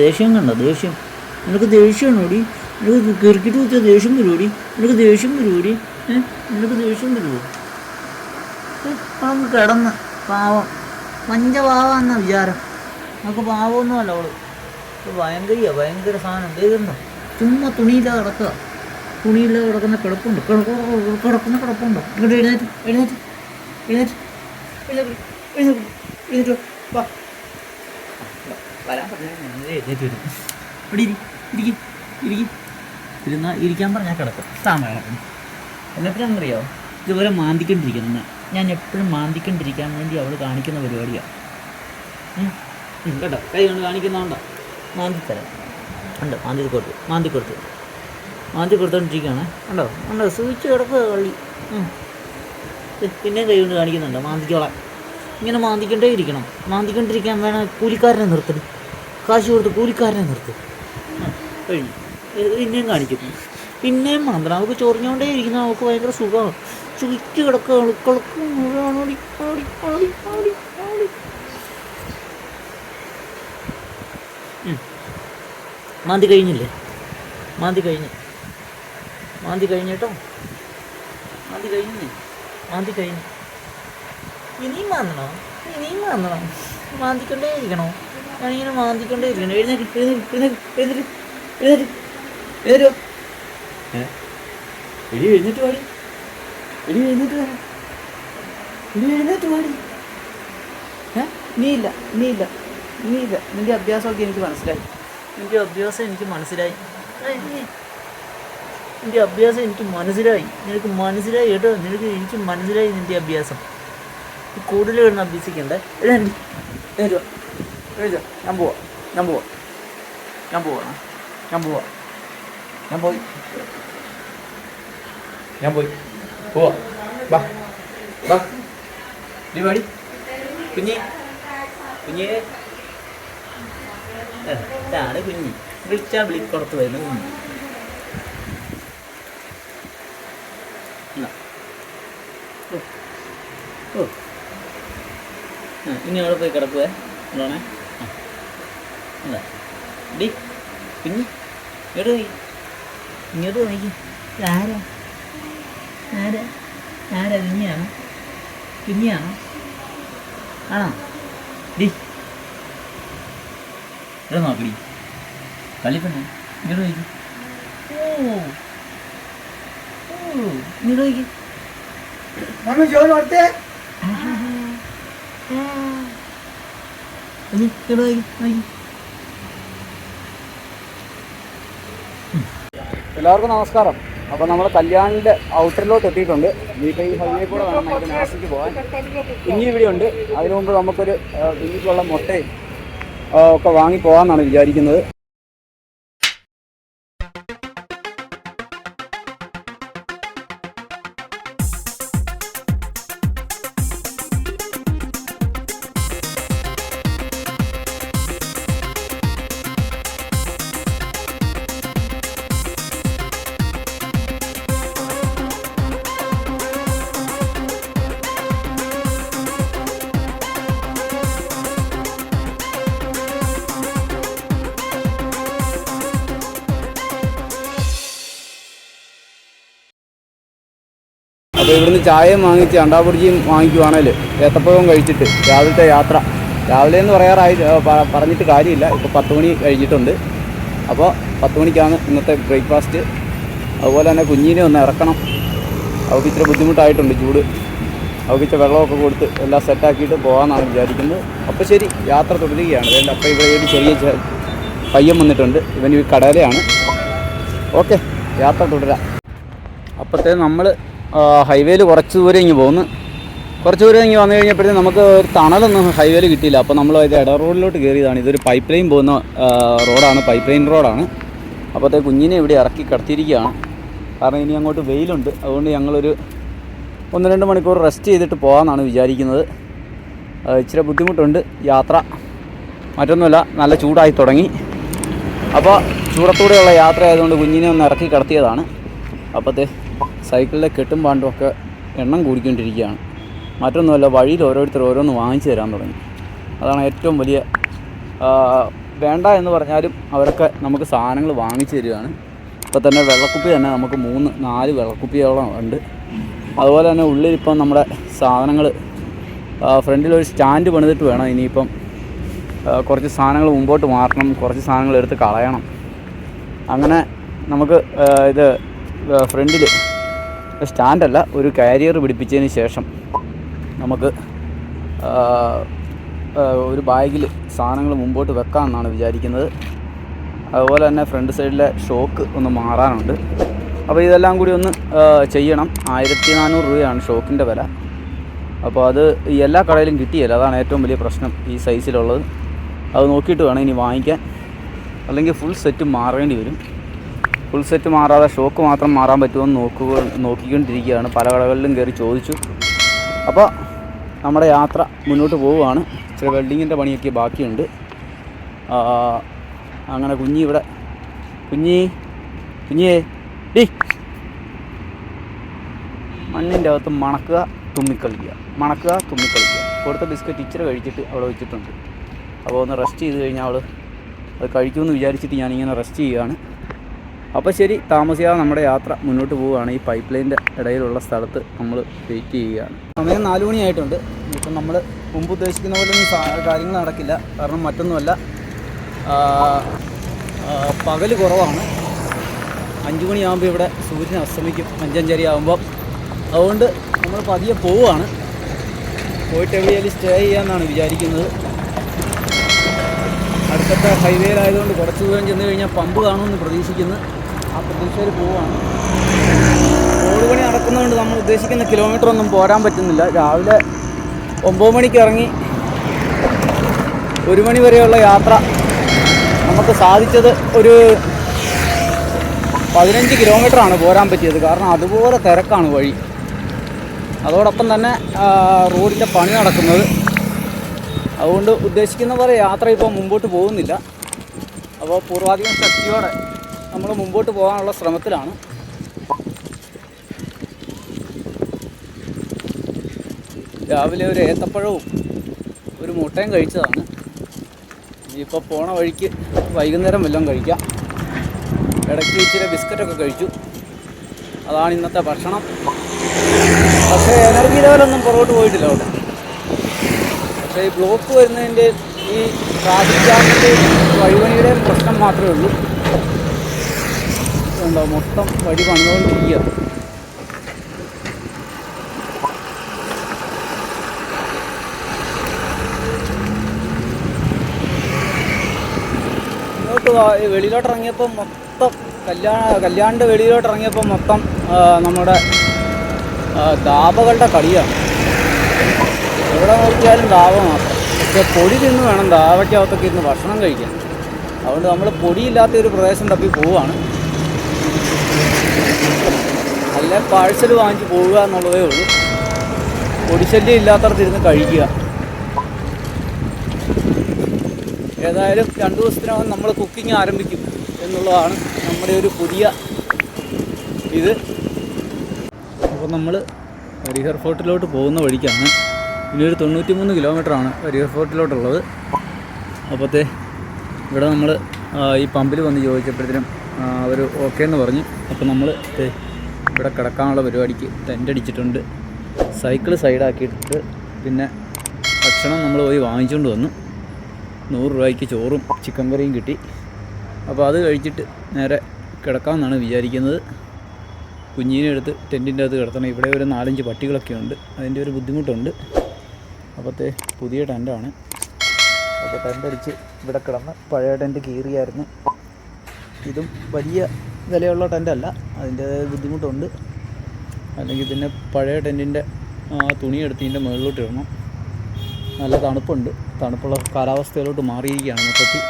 ദേഷ്യം കണ്ടോ? ദേഷ്യം. നിനക്ക് ദേഷ്യമാണോടി? നിനക്ക് ക്രിക്കറ്റ് കുത്തിയ ദേഷ്യം വരുമോടി? നിനക്ക് ദേഷ്യം വരുമോടി? നിനക്ക് ദേഷ്യം വരുമോ? അവൻ കിടന്ന് പാവം മഞ്ച പാവാന്ന വിചാരം. നമുക്ക് പാവമൊന്നുമല്ല അവള്. ഭയങ്കര സാധനം. ദേഹുണ്ടോ? ചുമ്മാ തുണിയില്ലാതെ കിടക്കുക. തുണിയില്ലാതെ കിടക്കുന്ന കിടപ്പുണ്ട്. കിടക്കുന്ന കിടപ്പുണ്ടോ? ഇങ്ങോട്ട് എഴുന്നേറ്റ് വാ. വരാൻ പറഞ്ഞാൽ എഴുന്നേറ്റ് വരും. ഇവിടെ ഇരിക്കാൻ പറഞ്ഞാൽ കിടക്കും. താമസം എന്നെപ്പോഴാണെന്നറിയാമോ? ഇതുപോലെ മാന്തിക്കൊണ്ടിരിക്കണം. ഞാൻ എപ്പോഴും മാന്തിക്കൊണ്ടിരിക്കാൻ വേണ്ടി അവൾ കാണിക്കുന്ന പരിപാടിയാണ് കേട്ടോ. കൈ കൊണ്ട് കാണിക്കുന്നതുകൊണ്ടോ? മാന്തിത്തരാം ഉണ്ട്. മാന്തി കൊടുത്തോണ്ടിരിക്കുകയാണ്. ഉണ്ടോ സൂചിച്ച് കിടക്കുക കള്ളി. പിന്നെയും കൈ കൊണ്ട് കാണിക്കുന്നുണ്ടോ? മാന്തിക്കോളാം. ഇങ്ങനെ മാന്തിക്കൊണ്ടിരിക്കാൻ വേണം. കൂലിക്കാരനെ നിർത്തണം. കാശ് കൊടുത്ത് കൂലിക്കാരനെ നിർത്തും. കഴിഞ്ഞു. പിന്നെയും കാണിക്കും. പിന്നെയും മാന്തണം. അവൾക്ക് ചൊറിഞ്ഞുകൊണ്ടേ ഇരിക്കുന്ന അവൾക്ക് ഭയങ്കര സുഖമാണ്. ചുവിച്ച് കിടക്കുകയാണ്. മാന്തി കഴിഞ്ഞില്ലേ? മാന്തി കഴിഞ്ഞു കേട്ടോ. മാന്തി കഴിഞ്ഞു. ഇനിയും മാന്തണം. മാന്തിക്കൊണ്ടേ ഇരിക്കണോ? ഞാനിങ്ങനെ മാന്തിക്കൊണ്ടേ ഇരിക്കണം. എഴുന്നേറ്റ് പാടി. നീയില്ല. നിന്റെ അഭ്യാസമൊക്കെ എനിക്ക് മനസ്സിലായി. നിന്റെ അഭ്യാസം എനിക്ക് മനസ്സിലായി. നിനക്ക് മനസ്സിലായി കേട്ടോ. എനിക്ക് മനസ്സിലായി നിന്റെ അഭ്യാസം. കൂടുതൽ കിടന്ന് അഭ്യസിക്കണ്ടേ. എഴുന്നേറ്റ് ഞാൻ പോവാ. പാടി കുഞ്ഞേ. ഇതാണ് കുഞ്ഞി. വിളിച്ചാൽ വിളിപ്പുറത്ത് വരുന്ന കുഞ്ഞി. ഇനി അവിടെ പോയി കിടക്കുവേ. ഉണ്ടോണേ. ഡി കുഞ്ഞി ഇങ്ങോട്ട് നോക്കി. ആരാ കുഞ്ഞിയാണോ? ആണോ? ഡി ഇവിടെ നോക്കടി. കളിപ്പണ്ണേ. ഇങ്ങോട്ട് നോക്കി. ഇങ്ങോട്ട് നോക്കി. എല്ലാവർക്കും നമസ്കാരം. അപ്പോൾ നമ്മൾ കല്യാണിൻ്റെ ഔട്ടറിലോട്ട് എത്തിയിട്ടുണ്ട്. ഇനിയിപ്പോൾ ഈ ഹൈവേ കൂടെ വേണം നമുക്ക് നാസിക്ക് പോകാൻ. കുഞ്ഞി ഇവിടെ ഉണ്ട്. അതിനു മുമ്പ് നമുക്കൊരു കുഞ്ഞിക്കുള്ള മുട്ടയും ഒക്കെ വാങ്ങി പോകാമെന്നാണ് വിചാരിക്കുന്നത്. അപ്പോൾ ഇവിടുന്ന് ചായയും വാങ്ങിച്ച് അണ്ടാപുരിജിയും വാങ്ങിക്കുവാണെങ്കിൽ ഏത്തപ്പഴവും കഴിച്ചിട്ട് രാവിലത്തെ യാത്ര. രാവിലെ എന്ന് പറഞ്ഞിട്ട് കാര്യമില്ല. ഇപ്പോൾ 10 മണി കഴിഞ്ഞിട്ടുണ്ട്. അപ്പോൾ 10 മണിക്കാണ് ഇന്നത്തെ ബ്രേക്ക്ഫാസ്റ്റ്. അതുപോലെ തന്നെ കുഞ്ഞിനെ ഒന്ന് ഇറക്കണം. അവൾക്ക് ഇച്ചിരി ബുദ്ധിമുട്ടായിട്ടുണ്ട്. ചൂട്. അവൾക്ക് ഇച്ചിരി വെള്ളമൊക്കെ കൊടുത്ത് എല്ലാം സെറ്റാക്കിയിട്ട് പോകാമെന്നാണ് വിചാരിക്കുന്നത്. അപ്പോൾ ശരി, യാത്ര തുടരുകയാണ്. അതുകൊണ്ട് അപ്പോൾ ഇവിടെ ഒരു ചെറിയ പയ്യൻ വന്നിട്ടുണ്ട്. ഇവൻ ഈ കടയിലാണ്. ഓക്കെ, യാത്ര തുടരാം. അപ്പോഴത്തേ നമ്മൾ ഹൈവേയിൽ കുറച്ച് ദൂരം ഇങ്ങ് പോകുന്നു. കുറച്ച് ദൂരം ഇങ്ങ് വന്നു കഴിഞ്ഞപ്പോഴത്തേക്കും നമുക്ക് ഒരു തണലൊന്നും ഹൈവേയിൽ കിട്ടിയില്ല. അപ്പോൾ നമ്മൾ ഇത് ഇട റോഡിലോട്ട് കയറിയതാണ്. ഇതൊരു പൈപ്പ് ലൈൻ പോകുന്ന റോഡാണ്. പൈപ്പ് ലൈൻ റോഡാണ്. അപ്പോഴത്തെ കുഞ്ഞിനെ ഇവിടെ ഇറക്കി കിടത്തിയിരിക്കുകയാണ്. കാരണം ഇനി അങ്ങോട്ട് വെയിലുണ്ട്. അതുകൊണ്ട് ഞങ്ങളൊരു 1-2 മണിക്കൂർ റെസ്റ്റ് ചെയ്തിട്ട് പോകാമെന്നാണ് വിചാരിക്കുന്നത്. ഇച്ചിരി ബുദ്ധിമുട്ടുണ്ട് യാത്ര. മറ്റൊന്നുമല്ല, നല്ല ചൂടായി തുടങ്ങി. അപ്പോൾ ചൂടത്തൂടെയുള്ള യാത്ര ആയതുകൊണ്ട് കുഞ്ഞിനെ ഒന്ന് ഇറക്കി കിടത്തിയതാണ്. അപ്പോഴത്തെ സൈക്കിളിലെ കെട്ടും പാണ്ടും ഒക്കെ എണ്ണം കൂടിക്കൊണ്ടിരിക്കുകയാണ്. മറ്റൊന്നുമല്ല, വഴിയിൽ ഓരോരുത്തർ ഓരോന്ന് വാങ്ങിച്ചു തരാൻ തുടങ്ങി. അതാണ് ഏറ്റവും വലിയ വേണ്ട എന്ന് പറഞ്ഞാലും അവരൊക്കെ നമുക്ക് സാധനങ്ങൾ വാങ്ങിച്ചു തരികയാണ്. ഇപ്പോൾ തന്നെ വെള്ളക്കുപ്പി തന്നെ നമുക്ക് 3-4 വെള്ളക്കുപ്പിയോളം ഉണ്ട്. അതുപോലെ തന്നെ ഉള്ളിലിപ്പം നമ്മുടെ സാധനങ്ങൾ ഫ്രണ്ടിലൊരു സ്റ്റാൻഡ് പണിതിട്ട് വേണം ഇനിയിപ്പം കുറച്ച് സാധനങ്ങൾ മുമ്പോട്ട് മാറ്റണം, കുറച്ച് സാധനങ്ങൾ എടുത്ത് കളയണം. അങ്ങനെ നമുക്ക് ഇത് ഫ്രണ്ടിൽ സ്റ്റാൻഡല്ല, ഒരു കാരിയർ പിടിപ്പിച്ചതിന് ശേഷം നമുക്ക് ഒരു ബാഗിൽ സാധനങ്ങൾ മുമ്പോട്ട് വെക്കാമെന്നാണ് വിചാരിക്കുന്നത്. അതുപോലെ തന്നെ ഫ്രണ്ട് സൈഡിലെ ഷോക്ക് ഒന്ന് മാറാനുണ്ട്. അപ്പോൾ ഇതെല്ലാം കൂടി ഒന്ന് ചെയ്യണം. 1400 രൂപയാണ് ഷോക്കിൻ്റെ വില. അപ്പോൾ അത് ഈ എല്ലാ കടയിലും കിട്ടിയില്ല, അതാണ് ഏറ്റവും വലിയ പ്രശ്നം ഈ സൈസിലുള്ളത്. അത് നോക്കിയിട്ട് വേണം ഇനി വാങ്ങിക്കാൻ, അല്ലെങ്കിൽ ഫുൾ സെറ്റ് മാറേണ്ടി വരും. ഫുൾ സെറ്റ് മാറാതെ ഷോക്ക് മാത്രം മാറാൻ പറ്റുമെന്ന് നോക്കിക്കൊണ്ടിരിക്കുകയാണ്. പല കടകളിലും കയറി ചോദിച്ചു. അപ്പോൾ നമ്മുടെ യാത്ര മുന്നോട്ട് പോവുകയാണ്. ഇച്ചിരി വെൽഡിങ്ങിൻ്റെ പണിയൊക്കെ ബാക്കിയുണ്ട്. അങ്ങനെ കുഞ്ഞിയേ ഡി മണ്ണിൻ്റെ അകത്ത് മണക്കുക തുമ്മിക്കളിക്കുക. കൊടുത്ത ബിസ്ക്കറ്റ് ഇച്ചിരി കഴിച്ചിട്ട് അവിടെ വെച്ചിട്ടുണ്ട്. അപ്പോൾ ഒന്ന് റെസ്റ്റ് ചെയ്ത് കഴിഞ്ഞാൽ അവൾ അത് കഴിക്കുമെന്ന് വിചാരിച്ചിട്ട് ഞാനിങ്ങനെ റെസ്റ്റ് ചെയ്യുകയാണ്. അപ്പോൾ ശരി, താമസിയാതെ നമ്മുടെ യാത്ര മുന്നോട്ട് പോവുകയാണ്. ഈ പൈപ്പ് ലൈനിൻ്റെ ഇടയിലുള്ള സ്ഥലത്ത് നമ്മൾ വെയിറ്റ് ചെയ്യുകയാണ്. സമയം 4 മണിയായിട്ടുണ്ട്. ഇപ്പം നമ്മൾ മുമ്പ് ഉദ്ദേശിക്കുന്ന പോലെ ഒന്നും കാര്യങ്ങൾ നടക്കില്ല. കാരണം മറ്റൊന്നുമല്ല, പകൽ കുറവാണ്. 5 മണിയാകുമ്പോൾ ഇവിടെ സൂര്യൻ അസ്തമിക്കും, 5-5:30 ആകുമ്പോൾ. അതുകൊണ്ട് നമ്മൾ പതിയെ പോവുകയാണ്. പോയിട്ട് എവിടെയെങ്കിലും സ്റ്റേ ചെയ്യാമെന്നാണ് വിചാരിക്കുന്നത്. അടുത്തത്തെ ഹൈവേയിലായതുകൊണ്ട് കുറച്ച് ദൂരം ചെന്ന് കഴിഞ്ഞാൽ പമ്പ് കാണുമെന്ന് പ്രതീക്ഷിക്കുന്നു. ആ പ്രതീക്ഷയിൽ പോവുകയാണ്. റോഡ് പണി നടക്കുന്നതുകൊണ്ട് നമ്മൾ ഉദ്ദേശിക്കുന്ന കിലോമീറ്റർ ഒന്നും പോരാൻ പറ്റുന്നില്ല. രാവിലെ 9 മണിക്ക് ഇറങ്ങി 1 മണി വരെയുള്ള യാത്ര നമുക്ക് സാധിച്ചത് ഒരു 15 കിലോമീറ്ററാണ് പോരാൻ പറ്റിയത്. കാരണം അതുപോലെ തിരക്കാണ് വഴി. അതോടൊപ്പം തന്നെ റോഡിൻ്റെ പണി നടക്കുന്നത്. അതുകൊണ്ട് ഉദ്ദേശിക്കുന്ന പോലെ യാത്ര ഇപ്പോൾ മുമ്പോട്ട് പോകുന്നില്ല. അപ്പോൾ പൂർവാധികം ശക്തിയോടെ നമ്മൾ മുമ്പോട്ട് പോകാനുള്ള ശ്രമത്തിലാണ്. രാവിലെ ഒരു ഏത്തപ്പഴവും ഒരു മുട്ടയും കഴിച്ചതാണ്. ഇനിയിപ്പോൾ പോണ വഴിക്ക് വൈകുന്നേരം വല്ലതും കഴിക്കാം. ഇടയ്ക്ക് ഇച്ചിരി ബിസ്ക്കറ്റൊക്കെ കഴിച്ചു. അതാണ് ഇന്നത്തെ ഭക്ഷണം. പക്ഷേ എനർജി ലെവലൊന്നും പുറകോട്ട് പോയിട്ടില്ല അവിടെ. പക്ഷേ ഈ ബ്ലോക്ക് വരുന്നതിൻ്റെ ഈ ട്രാഫിക് ജാമിൻ്റെ വഴിപണിയുടെ പ്രശ്നം മാത്രമേ ഉള്ളൂ. ഉണ്ടോ, മൊത്തം വഴി പണിതുകൊണ്ടിരിക്കുക. വെളിയിലോട്ട് ഇറങ്ങിയപ്പോൾ മൊത്തം കല്യാണിൻ്റെ വെളിയിലോട്ട് ഇറങ്ങിയപ്പോൾ മൊത്തം നമ്മുടെ ദാബകളുടെ കളിയാണ്. എവിടെ നോക്കിയാലും ദാബ മാത്രം. പക്ഷേ പൊടി തിന്ന് വേണം ദാബയ്ക്കകത്തൊക്കെ ഇരുന്ന് ഭക്ഷണം കഴിക്കാൻ. അതുകൊണ്ട് നമ്മൾ പൊടിയില്ലാത്ത ഒരു പ്രദേശം തപ്പി പോവുകയാണ്. അല്ലെ പാഴ്സൽ വാങ്ങിച്ച് പോവുക എന്നുള്ളതേ ഉള്ളൂ. പൊടിശല്യം ഇല്ലാത്തടത്തിരുന്ന് കഴിക്കുക. ഏതായാലും 2 ദിവസത്തിനകം നമ്മൾ കുക്കിംഗ് ആരംഭിക്കും എന്നുള്ളതാണ് നമ്മുടെ ഒരു പുതിയ ഇത്. അപ്പോൾ നമ്മൾ ഹരിഹർ ഫോർട്ടിലോട്ട് പോകുന്ന വഴിക്കാണ്. ഇനിയൊരു 93 കിലോമീറ്ററാണ് ഹരിഹർ ഫോർട്ടിലോട്ടുള്ളത്. അപ്പോഴത്തെ ഇവിടെ നമ്മൾ ഈ പമ്പിൽ വന്ന് ചോദിച്ചപ്പോഴത്തേനും അവർ ഓക്കെ എന്ന് പറഞ്ഞു. അപ്പോൾ നമ്മൾ ഇവിടെ കിടക്കാനുള്ള പരിപാടിക്ക് ടെൻ്റ് അടിച്ചിട്ടുണ്ട്. സൈക്കിൾ സൈഡാക്കിയിട്ടുണ്ട്. പിന്നെ ഭക്ഷണം നമ്മൾ പോയി വാങ്ങിച്ചുകൊണ്ട് വന്നു. 100 രൂപയ്ക്ക് ചോറും ചിക്കൻ കറിയും കിട്ടി. അപ്പോൾ അത് കഴിച്ചിട്ട് നേരെ കിടക്കാമെന്നാണ് വിചാരിക്കുന്നത്. കുഞ്ഞിനെ എടുത്ത് ടെൻറ്റിൻ്റെ അകത്ത് കിടത്തണം. ഇവിടെ ഒരു 4-5 പട്ടികളൊക്കെ ഉണ്ട്, അതിൻ്റെ ഒരു ബുദ്ധിമുട്ടുണ്ട്. അപ്പോഴത്തെ പുതിയ ടെൻ്റാണ്. അപ്പോൾ ടെൻ്റ് അടിച്ച് ഇവിടെ കിടന്ന് പഴയ ടെൻ്റ് കീറിയായിരുന്നു. ഇതും വലിയ വിലയുള്ള ടെൻ്റല്ല, അതിൻ്റെ ബുദ്ധിമുട്ടുണ്ട്. അല്ലെങ്കിൽ പിന്നെ പഴയ ടെൻറ്റിൻ്റെ തുണിയെടുത്ത് ഇതിൻ്റെ മുകളിലോട്ട് ഇടണം. നല്ല തണുപ്പുണ്ട്, തണുപ്പുള്ള കാലാവസ്ഥയിലോട്ട് മാറിയിരിക്കുകയാണ് മൊത്തത്തിൽ.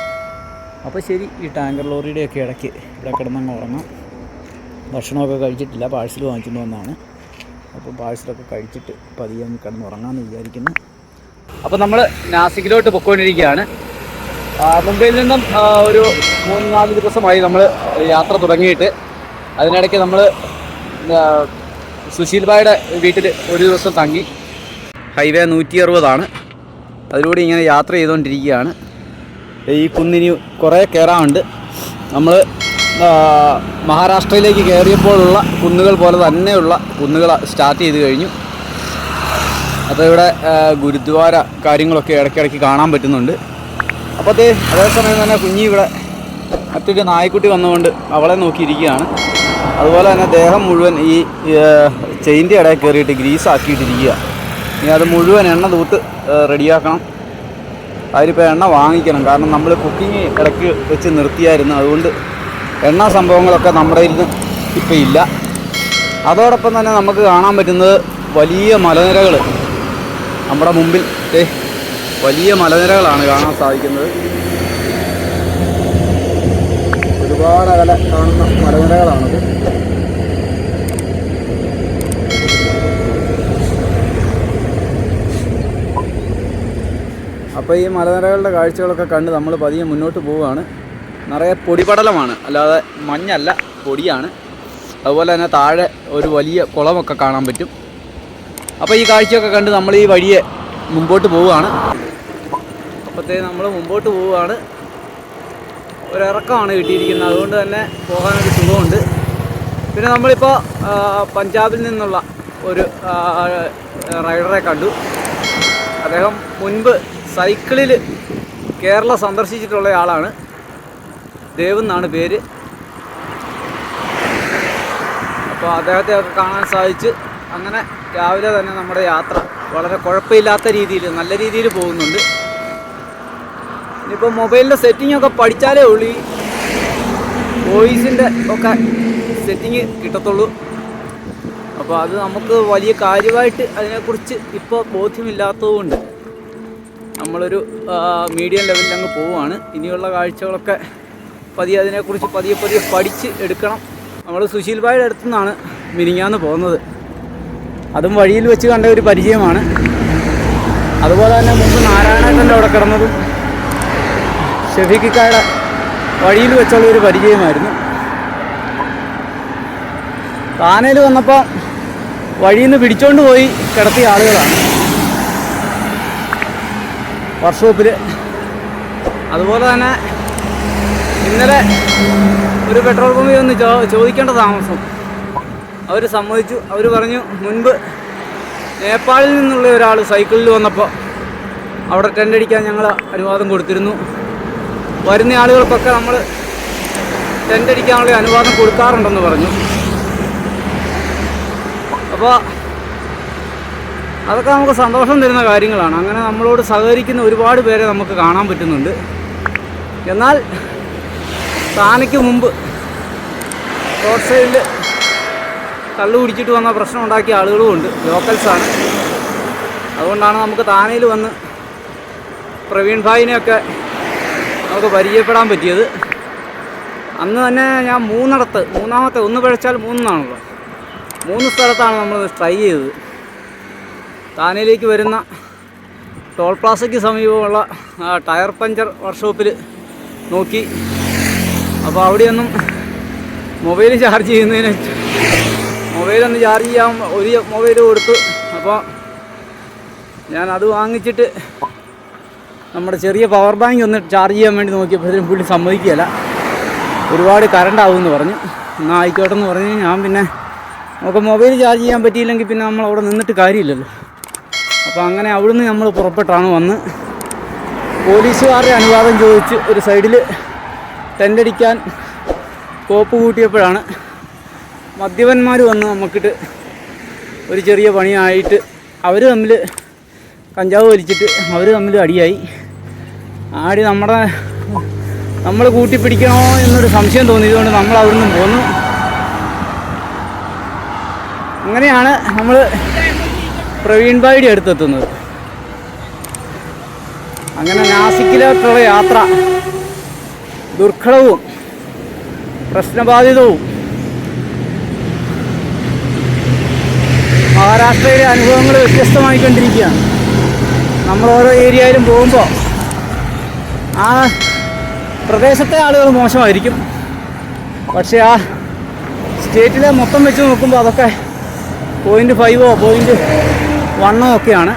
അപ്പോൾ ശരി, ഈ ടാങ്കർ ലോറിയുടെയൊക്കെ ഇടയ്ക്ക് ഇവിടെ കിടന്നങ്ങ് ഉറങ്ങാം. ഭക്ഷണമൊക്കെ കഴിച്ചിട്ടില്ല, പാഴ്സൽ വാങ്ങിച്ചുകൊണ്ട് വന്നതാണ്. അപ്പോൾ പാഴ്സലൊക്കെ കഴിച്ചിട്ട് പതിയെ ഒന്ന് കിടന്നുറങ്ങാമെന്ന് വിചാരിക്കുന്നു. അപ്പോൾ നമ്മൾ നാസിക്കിലോട്ട് പൊയ്ക്കൊണ്ടിരിക്കുകയാണ്. മുംബൈയിൽ നിന്നും ഒരു 3-4 ദിവസമായി നമ്മൾ യാത്ര തുടങ്ങിയിട്ട്. അതിനിടയ്ക്ക് നമ്മൾ സുശീൽ ഭായിയുടെ വീട്ടിൽ ഒരു ദിവസം തങ്ങി. ഹൈവേ 160 അതിലൂടെ ഇങ്ങനെ യാത്ര ചെയ്തുകൊണ്ടിരിക്കുകയാണ്. ഈ കുന്നിനി കുറേ കയറാറുണ്ട്. നമ്മൾ മഹാരാഷ്ട്രയിലേക്ക് കയറിയപ്പോഴുള്ള കുന്നുകൾ പോലെ തന്നെയുള്ള കുന്നുകൾ സ്റ്റാർട്ട് ചെയ്ത് കഴിഞ്ഞു. അപ്പോൾ ഇവിടെ ഗുരുദ്വാര കാര്യങ്ങളൊക്കെ ഇടയ്ക്കിടയ്ക്ക് കാണാൻ പറ്റുന്നുണ്ട്. അപ്പോൾ അതേസമയം തന്നെ കുഞ്ഞി ഇവിടെ മറ്റൊരു നായ്ക്കുട്ടി വന്നുകൊണ്ട് അവളെ നോക്കിയിരിക്കുകയാണ്. അതുപോലെ തന്നെ ദേഹം മുഴുവൻ ഈ ചെയിൻ്റെ ഇടയിൽ കയറിയിട്ട് ഗ്രീസാക്കിയിട്ടിരിക്കുക. ഇനി അത് മുഴുവൻ എണ്ണ തൂത്ത് റെഡിയാക്കണം. അതിലിപ്പോൾ എണ്ണ വാങ്ങിക്കണം. കാരണം നമ്മൾ കുക്കിംഗ് ഇടയ്ക്ക് വെച്ച് നിർത്തിയായിരുന്നു. അതുകൊണ്ട് എണ്ണ സംഭവങ്ങളൊക്കെ നമ്മുടെ ഇരുന്ന് ഇപ്പം ഇല്ല. അതോടൊപ്പം തന്നെ നമുക്ക് കാണാൻ പറ്റുന്നത് വലിയ മലനിരകൾ നമ്മുടെ മുമ്പിൽ വലിയ മലനിരകളാണ് കാണാൻ സാധിക്കുന്നത്. ഒരുപാട് അകലെ കാണുന്ന മലനിരകളാണത്. അപ്പോൾ ഈ മലനിരകളുടെ കാഴ്ചകളൊക്കെ കണ്ട് നമ്മൾ പതിയെ മുന്നോട്ട് പോവുകയാണ്. നിറയെ പൊടിപടലമാണ്, അല്ലാതെ മഞ്ഞല്ല, പൊടിയാണ്. അതുപോലെ തന്നെ താഴെ ഒരു വലിയ കുളമൊക്കെ കാണാൻ പറ്റും. അപ്പോൾ ഈ കാഴ്ചയൊക്കെ കണ്ട് നമ്മൾ ഈ വഴിയെ മുമ്പോട്ട് പോവുകയാണ്. അപ്പോഴത്തേക്ക് നമ്മൾ മുമ്പോട്ട് പോവുകയാണ്. ഒരിറക്കമാണ് കിട്ടിയിരിക്കുന്നത്, അതുകൊണ്ട് തന്നെ പോകാനൊരു സുഖമുണ്ട്. പിന്നെ നമ്മളിപ്പോൾ പഞ്ചാബിൽ നിന്നുള്ള ഒരു റൈഡറെ കണ്ടു. അദ്ദേഹം മുൻപ് സൈക്കിളിൽ കേരളം സന്ദർശിച്ചിട്ടുള്ള ആളാണ്. ദേവ് എന്നാണ് പേര്. അപ്പോൾ അദ്ദേഹത്തെയൊക്കെ കാണാൻ സാധിച്ച് അങ്ങനെ രാവിലെ തന്നെ നമ്മുടെ യാത്ര വളരെ കുഴപ്പമില്ലാത്ത രീതിയിൽ നല്ല രീതിയിൽ പോകുന്നുണ്ട്. ഇനിയിപ്പോൾ മൊബൈലിൻ്റെ സെറ്റിങ്ങൊക്കെ പഠിച്ചാലേ ഉള്ളൂ ഈ വോയിസിൻ്റെ ഒക്കെ സെറ്റിങ് കിട്ടത്തുള്ളൂ. അപ്പോൾ അത് നമുക്ക് വലിയ കാര്യമായിട്ട് അതിനെക്കുറിച്ച് ഇപ്പോൾ ബോധ്യമില്ലാത്തതുകൊണ്ട് നമ്മളൊരു മീഡിയം ലെവലിൽ അങ്ങ് പോവുകയാണ്. ഇനിയുള്ള കാഴ്ചകളൊക്കെ അതിനെക്കുറിച്ച് പതിയെ പഠിച്ച് എടുക്കണം. നമ്മൾ സുശീൽ ഭായിയുടെ അടുത്തു നിന്നാണ് മിനിങ്ങാന്ന് പോകുന്നത്. അതും വഴിയിൽ വെച്ച് കണ്ട ഒരു പരിചയമാണ്. അതുപോലെ തന്നെ മുമ്പ് നാരായണേട്ടൻ്റെ അവിടെ കിടന്നതും ഷെഫീഖിക്കായുടെ വഴിയിൽ വെച്ചുള്ള ഒരു പരിചയമായിരുന്നു. താനയിൽ വന്നപ്പോൾ വഴിയിൽ നിന്ന് പിടിച്ചോണ്ട് പോയി കിടത്തിയ ആളുകളാണ് വർക്ക്ഷോപ്പിൽ. അതുപോലെ തന്നെ ഇന്നലെ ഒരു പെട്രോൾ പമ്പിൽ ഒന്ന് ചോദിക്കേണ്ട താമസം അവർ സമ്മതിച്ചു. അവർ പറഞ്ഞു മുൻപ് നേപ്പാളിൽ നിന്നുള്ള ഒരാൾ സൈക്കിളിൽ വന്നപ്പോൾ അവിടെ ടെൻ്റ് അടിക്കാൻ ഞങ്ങൾ അനുവാദം കൊടുത്തിരുന്നു. വരുന്ന ആളുകൾക്കൊക്കെ നമ്മൾ ടെൻ്റ് അടിക്കാനുള്ള അനുവാദം കൊടുക്കാറുണ്ടെന്ന് പറഞ്ഞു. അപ്പോൾ അതൊക്കെ നമുക്ക് സന്തോഷം തരുന്ന കാര്യങ്ങളാണ്. അങ്ങനെ നമ്മളോട് സഹകരിക്കുന്ന ഒരുപാട് പേരെ നമുക്ക് കാണാൻ പറ്റുന്നുണ്ട്. എന്നാൽ താനയ്ക്ക് മുമ്പ് റോഡ് സൈഡിൽ കള്ളു കുടിച്ചിട്ട് വന്ന പ്രശ്നം ഉണ്ടാക്കിയ ആളുകളുമുണ്ട്. ലോക്കൽസാണ്. അതുകൊണ്ടാണ് നമുക്ക് താനയിൽ വന്ന് പ്രവീൺ ഭായിനെയൊക്കെ നമുക്ക് പരിചയപ്പെടാൻ പറ്റിയത്. അന്ന് തന്നെ ഞാൻ മൂന്നാമത്തെ ഒന്ന് പിഴച്ചാൽ 3 എന്നാണല്ലോ, 3 സ്ഥലത്താണ് നമ്മൾ ട്രൈ ചെയ്തത്. താനയിലേക്ക് വരുന്ന ടോൾ പ്ലാസയ്ക്ക് സമീപമുള്ള ടയർ പഞ്ചർ വർക്ക്ഷോപ്പിൽ നോക്കി. അപ്പോൾ അവിടെയൊന്നും മൊബൈൽ ചാർജ് ചെയ്യുന്നതിന് മൊബൈലൊന്ന് ചാർജ് ചെയ്യാൻ ഒരു മൊബൈൽ കൊടുത്തു. അപ്പോൾ ഞാൻ അത് വാങ്ങിച്ചിട്ട് നമ്മുടെ ചെറിയ പവർ ബാങ്ക് ഒന്ന് ചാർജ് ചെയ്യാൻ വേണ്ടി നോക്കിയപ്പോഴത്തേക്കും പുള്ളി സമ്മതിക്കുകയില്ല, ഒരുപാട് കറണ്ട് ആവുമെന്ന് പറഞ്ഞു. എന്നാൽ ആയിക്കോട്ടെന്ന് പറഞ്ഞ് ഞാൻ പിന്നെ നമുക്ക് മൊബൈൽ ചാർജ് ചെയ്യാൻ പറ്റിയില്ലെങ്കിൽ പിന്നെ നമ്മൾ അവിടെ നിന്നിട്ട് കാര്യമില്ലല്ലോ. അപ്പോൾ അങ്ങനെ അവിടുന്ന് നമ്മൾ പുറപ്പെട്ടാണ് വന്ന് പോലീസുകാരുടെ അനുവാദം ചോദിച്ച് ഒരു സൈഡിൽ ടെൻ്റ് അടിക്കാൻ കോപ്പ് കൂട്ടിയപ്പോഴാണ് മദ്യപന്മാർ വന്ന് നമുക്കിട്ട് ഒരു ചെറിയ പണിയായിട്ട് അവർ തമ്മിൽ കഞ്ചാവ് വലിച്ചിട്ട് അവർ തമ്മിൽ അടിയായി. ആടി നമ്മൾ കൂട്ടിപ്പിടിക്കണോ എന്നൊരു സംശയം തോന്നിയതുകൊണ്ട് നമ്മൾ അവിടുന്ന് പോന്നു. അങ്ങനെയാണ് നമ്മൾ പ്രവീൺ ഭായിയുടെ അടുത്തെത്തുന്നത്. അങ്ങനെ നാസിക്കിലേക്കുള്ള യാത്ര ദുർഘടവും പ്രശ്നബാധിതവും മഹാരാഷ്ട്രയിലെ അനുഭവങ്ങൾ വ്യത്യസ്തമായിക്കൊണ്ടിരിക്കുകയാണ്. നമ്മൾ ഓരോ ഏരിയയിലും പോകുമ്പോൾ ആ പ്രദേശത്തെ ആളുകൾ മോശമായിരിക്കും, പക്ഷേ ആ സ്റ്റേറ്റിലെ മൊത്തം വെച്ച് നോക്കുമ്പോൾ അതൊക്കെ 0.5 0.1 ഒക്കെയാണ്.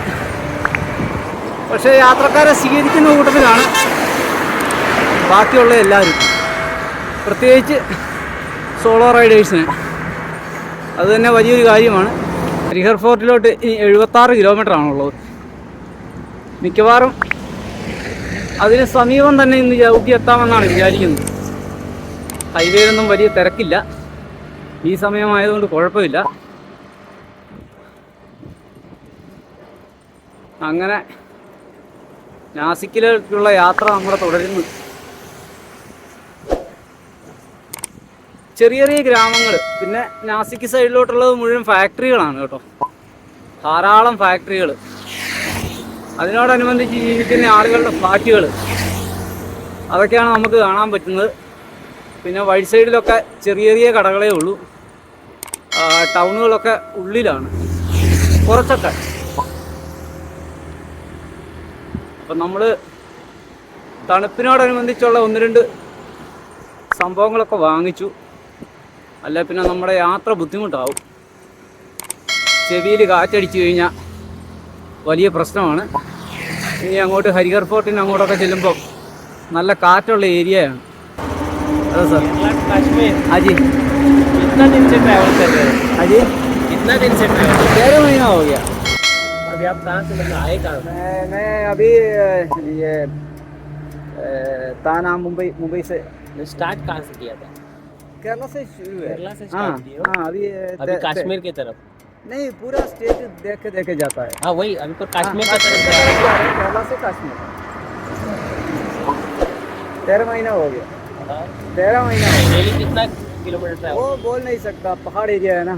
പക്ഷേ യാത്രക്കാരെ സ്വീകരിക്കുന്ന കൂട്ടത്തിലാണ് ബാക്കിയുള്ള എല്ലാവരും, പ്രത്യേകിച്ച് സോളോ റൈഡേഴ്സിന് അത് തന്നെ വലിയൊരു കാര്യമാണ്. ഹരിഹർ ഫോർട്ടിലോട്ട് ഇനി 76 കിലോമീറ്ററാണുള്ളത്. മിക്കവാറും അതിന് സമീപം തന്നെ ഇന്ന് ചവിട്ടി എത്താമെന്നാണ് വിചാരിക്കുന്നത്. ഹൈവേയിലൊന്നും വലിയ തിരക്കില്ല, ഈ സമയമായതുകൊണ്ട് കുഴപ്പമില്ല. അങ്ങനെ നാസിക്കിലേക്കുള്ള യാത്ര നമ്മുടെ തുടരുന്നു. ചെറിയ ചെറിയ ഗ്രാമങ്ങൾ, പിന്നെ നാസിക്ക് സൈഡിലോട്ടുള്ളത് മുഴുവൻ ഫാക്ടറികളാണ് കേട്ടോ, ധാരാളം ഫാക്ടറികൾ. അതിനോടനുബന്ധിച്ച് ജീവിക്കുന്ന ആളുകളുടെ ഫ്ലാറ്റുകൾ, അതൊക്കെയാണ് നമുക്ക് കാണാൻ പറ്റുന്നത്. പിന്നെ വഴി സൈഡിലൊക്കെ ചെറിയ ചെറിയ കടകളേ ഉള്ളൂ. ടൗണുകളൊക്കെ ഉള്ളിലാണ് കുറച്ചൊക്കെ. അപ്പം നമ്മൾ തണുപ്പിനോടനുബന്ധിച്ചുള്ള 1-2 സംഭവങ്ങളൊക്കെ വാങ്ങിച്ചു. അല്ല പിന്നെ നമ്മുടെ യാത്ര ബുദ്ധിമുട്ടാവും. ചെവിയിൽ കാറ്റടിച്ചു കഴിഞ്ഞാൽ വലിയ പ്രശ്നമാണ്. ഇനി അങ്ങോട്ട് ഹരിഹർ ഫോർട്ടിന് അങ്ങോട്ടൊക്കെ ചെല്ലുമ്പോൾ നല്ല കാറ്റുള്ള ഏരിയയാണ്. അതെ സാർ. कश्मीर അജി कितना दिन से ट्रैवल कर रहे हैं? अजी कितना दिन से ट्रैवल? 13 महीना हो गया। अभी आप कहाँ से मतलब आए कहाँ? मैं अभी ये ताना मुंबई से, स्टार्ट कहाँ से किया था? केरला से शुरू है। केरला से हाँ स्टार्ट किए हो? हाँ, अभी कश्मीर की तरफ? नहीं, पूरा स्टेट देखे जाता है। हाँ वही, अभी पर कश्मीर हाँ, की तरफ जा रहे हैं। केरला से कश्मीर 13 महीना हो गया। हाँ। 13 महीना हो गया। डेली कितना किलोमीटर ट्रैवल? वो बोल नहीं सकता, पहाड़ एरिया है ना।